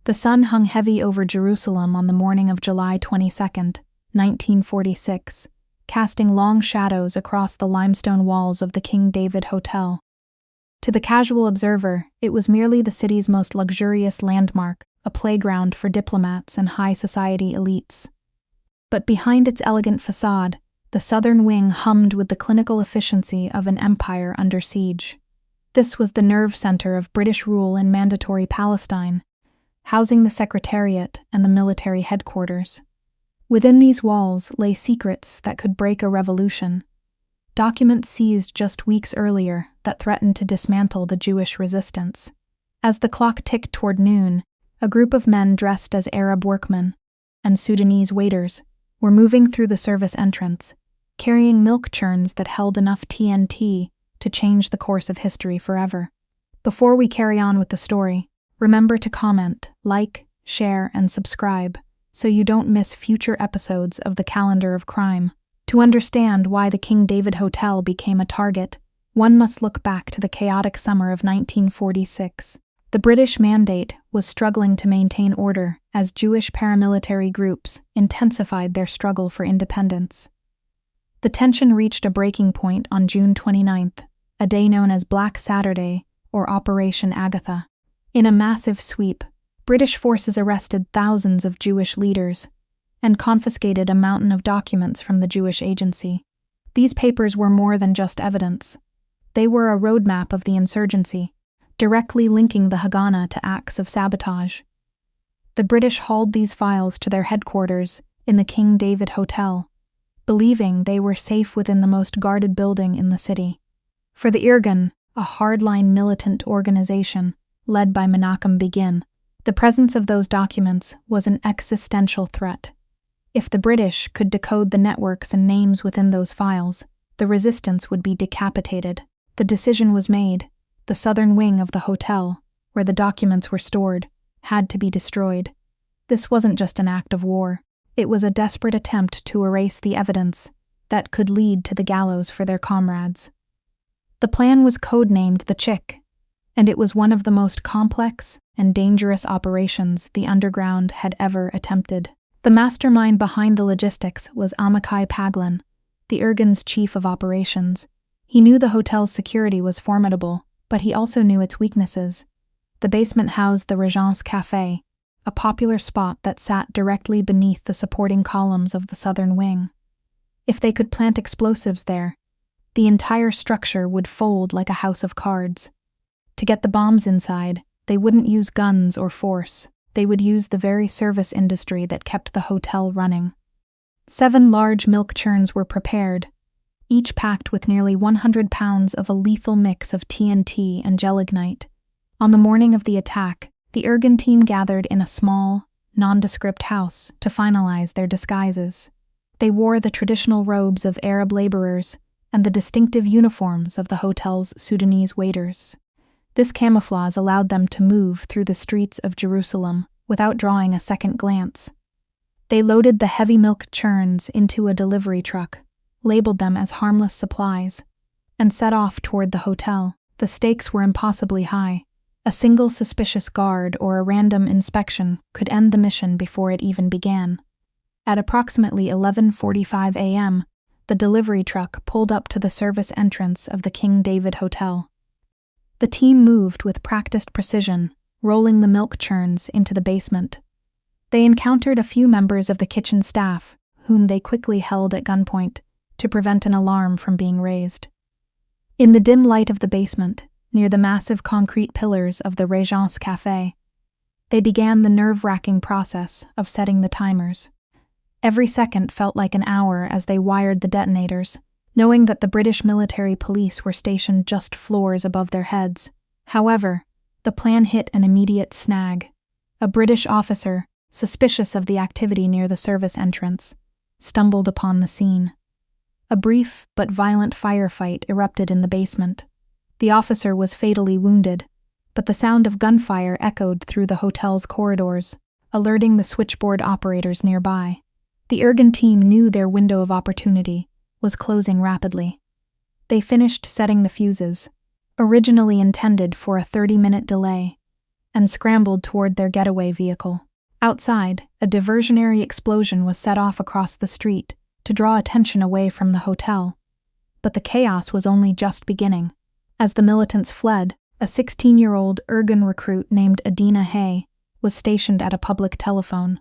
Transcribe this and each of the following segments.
The sun hung heavy over Jerusalem on the morning of July 22, 1946, casting long shadows across the limestone walls of the King David Hotel. To the casual observer, it was merely the city's most luxurious landmark, a playground for diplomats and high society elites. But behind its elegant facade, the southern wing hummed with the clinical efficiency of an empire under siege. This was the nerve center of British rule in Mandatory Palestine, housing the Secretariat and the military headquarters. Within these walls lay secrets that could break a revolution, documents seized just weeks earlier that threatened to dismantle the Jewish resistance. As the clock ticked toward noon, a group of men dressed as Arab workmen and Sudanese waiters were moving through the service entrance, carrying milk churns that held enough TNT to change the course of history forever. Before we carry on with the story, remember to comment, like, share, and subscribe so you don't miss future episodes of the Calendar of Crime. To understand why the King David Hotel became a target, one must look back to the chaotic summer of 1946. The British Mandate was struggling to maintain order as Jewish paramilitary groups intensified their struggle for independence. The tension reached a breaking point on June 29th, a day known as Black Saturday or Operation Agatha. In a massive sweep, British forces arrested thousands of Jewish leaders and confiscated a mountain of documents from the Jewish Agency. These papers were more than just evidence. They were a roadmap of the insurgency, directly linking the Haganah to acts of sabotage. The British hauled these files to their headquarters in the King David Hotel, believing they were safe within the most guarded building in the city. For the Irgun, a hardline militant organization led by Menachem Begin, the presence of those documents was an existential threat. If the British could decode the networks and names within those files, the resistance would be decapitated. The decision was made. The southern wing of the hotel, where the documents were stored, had to be destroyed. This wasn't just an act of war. It was a desperate attempt to erase the evidence that could lead to the gallows for their comrades. The plan was codenamed the Chick, and it was one of the most complex and dangerous operations the underground had ever attempted. The mastermind behind the logistics was Amichai Paglin, the Irgun's chief of operations. He knew the hotel's security was formidable, but he also knew its weaknesses. The basement housed the Regence Café, a popular spot that sat directly beneath the supporting columns of the southern wing. If they could plant explosives there, the entire structure would fold like a house of cards. To get the bombs inside, they wouldn't use guns or force. They would use the very service industry that kept the hotel running. 7 large milk churns were prepared, each packed with nearly 100 pounds of a lethal mix of TNT and gelignite. On the morning of the attack, the Irgun team gathered in a small, nondescript house to finalize their disguises. They wore the traditional robes of Arab laborers and the distinctive uniforms of the hotel's Sudanese waiters. This camouflage allowed them to move through the streets of Jerusalem without drawing a second glance. They loaded the heavy milk churns into a delivery truck, labeled them as harmless supplies, and set off toward the hotel. The stakes were impossibly high. A single suspicious guard or a random inspection could end the mission before it even began. At approximately 11:45 a.m., the delivery truck pulled up to the service entrance of the King David Hotel. The team moved with practiced precision, rolling the milk churns into the basement. They encountered a few members of the kitchen staff, whom they quickly held at gunpoint to prevent an alarm from being raised. In the dim light of the basement, near the massive concrete pillars of the Regence Café, they began the nerve-wracking process of setting the timers. Every second felt like an hour as they wired the detonators, knowing that the British military police were stationed just floors above their heads. However, the plan hit an immediate snag. A British officer, suspicious of the activity near the service entrance, stumbled upon the scene. A brief but violent firefight erupted in the basement. The officer was fatally wounded, but the sound of gunfire echoed through the hotel's corridors, alerting the switchboard operators nearby. The Irgun team knew their window of opportunity was closing rapidly. They finished setting the fuses, originally intended for a 30-minute delay. and scrambled toward their getaway vehicle. Outside, a diversionary explosion was set off across the street to draw attention away from the hotel. But the chaos was only just beginning. As the militants fled, a 16-year-old Irgun recruit named Adina Hay was stationed at a public telephone.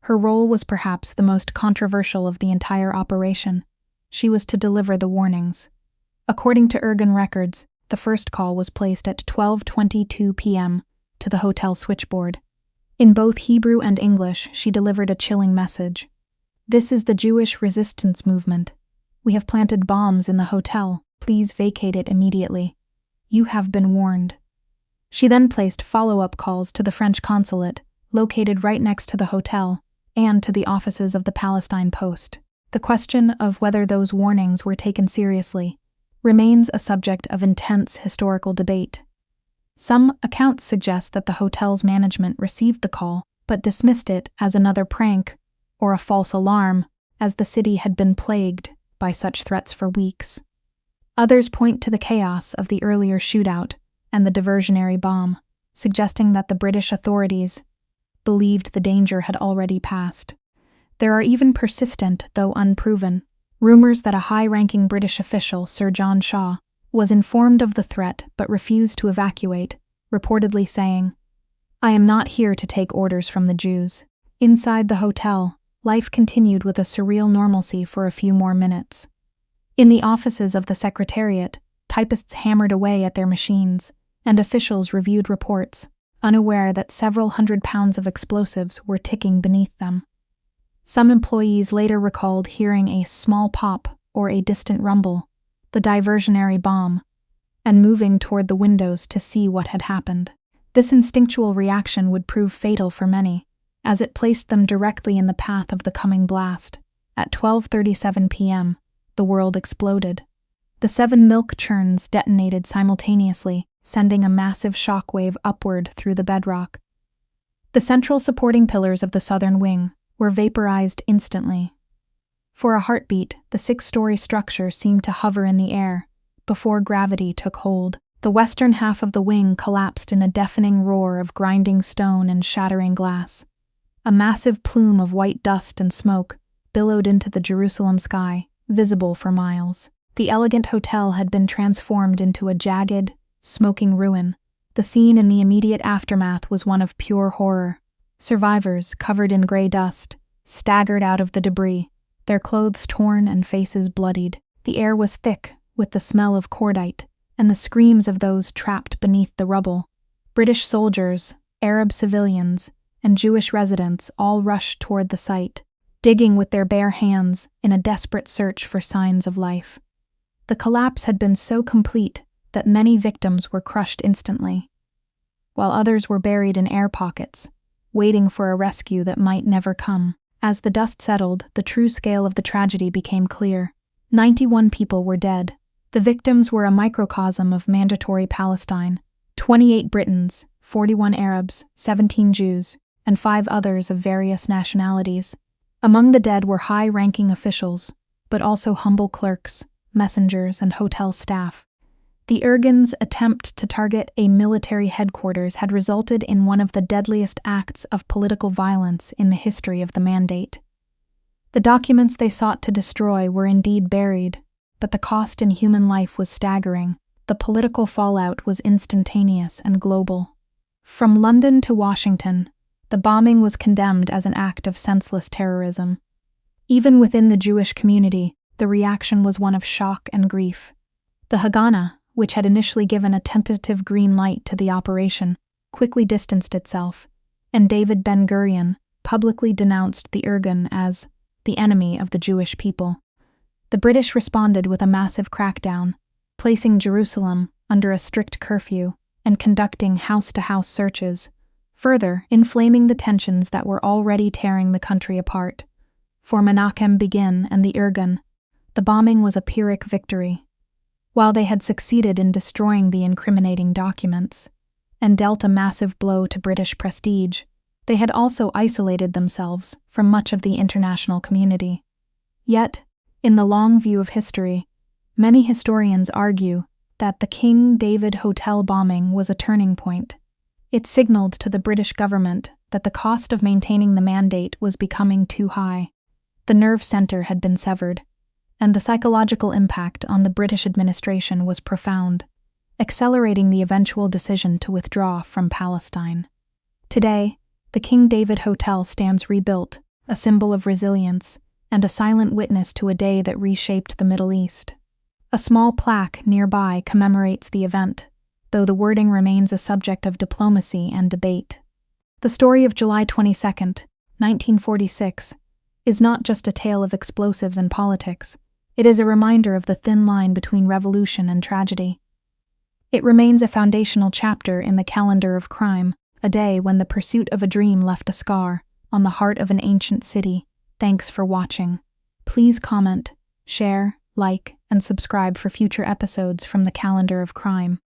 Her role was perhaps the most controversial of the entire operation. She was to deliver the warnings. According to Irgun records, the first call was placed at 12:22 p.m. to the hotel switchboard. In both Hebrew and English, she delivered a chilling message. "This is the Jewish resistance movement. We have planted bombs in the hotel. Please vacate it immediately. You have been warned." She then placed follow-up calls to the French consulate, located right next to the hotel, and to the offices of the Palestine Post. The question of whether those warnings were taken seriously remains a subject of intense historical debate. Some accounts suggest that the hotel's management received the call but dismissed it as another prank or a false alarm, as the city had been plagued by such threats for weeks. Others point to the chaos of the earlier shootout and the diversionary bomb, suggesting that the British authorities believed the danger had already passed. There are even persistent, though unproven, rumors that a high-ranking British official, Sir John Shaw, was informed of the threat but refused to evacuate, reportedly saying, "I am not here to take orders from the Jews." Inside the hotel, life continued with a surreal normalcy for a few more minutes. In the offices of the Secretariat, typists hammered away at their machines, and officials reviewed reports, unaware that several hundred pounds of explosives were ticking beneath them. Some employees later recalled hearing a small pop or a distant rumble, the diversionary bomb, and moving toward the windows to see what had happened. This instinctual reaction would prove fatal for many, as it placed them directly in the path of the coming blast. At 12:37 p.m., the world exploded. The 7 milk churns detonated simultaneously, sending a massive shockwave upward through the bedrock. The central supporting pillars of the southern wing were vaporized instantly. For a heartbeat, the 6-story structure seemed to hover in the air before gravity took hold. The western half of the wing collapsed in a deafening roar of grinding stone and shattering glass. A massive plume of white dust and smoke billowed into the Jerusalem sky, visible for miles. The elegant hotel had been transformed into a jagged, smoking ruin. The scene in the immediate aftermath was one of pure horror. Survivors, covered in gray dust, staggered out of the debris, their clothes torn and faces bloodied. The air was thick with the smell of cordite and the screams of those trapped beneath the rubble. British soldiers, Arab civilians, and Jewish residents all rushed toward the site, digging with their bare hands in a desperate search for signs of life. The collapse had been so complete that many victims were crushed instantly, while others were buried in air pockets, waiting for a rescue that might never come. As the dust settled, the true scale of the tragedy became clear. 91 people were dead. The victims were a microcosm of Mandatory Palestine: 28 Britons, 41 Arabs, 17 Jews, and 5 others of various nationalities. Among the dead were high-ranking officials, but also humble clerks, messengers, and hotel staff. The Irgun's attempt to target a military headquarters had resulted in one of the deadliest acts of political violence in the history of the Mandate. The documents they sought to destroy were indeed buried, but the cost in human life was staggering. The political fallout was instantaneous and global. From London to Washington, the bombing was condemned as an act of senseless terrorism. Even within the Jewish community, the reaction was one of shock and grief. The Haganah, which had initially given a tentative green light to the operation, quickly distanced itself, and David Ben-Gurion publicly denounced the Irgun as the enemy of the Jewish people. The British responded with a massive crackdown, placing Jerusalem under a strict curfew and conducting house-to-house searches, further inflaming the tensions that were already tearing the country apart. For Menachem Begin and the Irgun, the bombing was a Pyrrhic victory. While they had succeeded in destroying the incriminating documents and dealt a massive blow to British prestige, they had also isolated themselves from much of the international community. Yet, in the long view of history, many historians argue that the King David Hotel bombing was a turning point. It signaled to the British government that the cost of maintaining the mandate was becoming too high. The nerve center had been severed, and the psychological impact on the British administration was profound, accelerating the eventual decision to withdraw from Palestine. Today, the King David Hotel stands rebuilt, a symbol of resilience, and a silent witness to a day that reshaped the Middle East. A small plaque nearby commemorates the event, though the wording remains a subject of diplomacy and debate. The story of July 22, 1946, is not just a tale of explosives and politics. It is a reminder of the thin line between revolution and tragedy. It remains a foundational chapter in the calendar of crime, a day when the pursuit of a dream left a scar on the heart of an ancient city. Thanks for watching. Please comment, share, like, and subscribe for future episodes from the calendar of crime.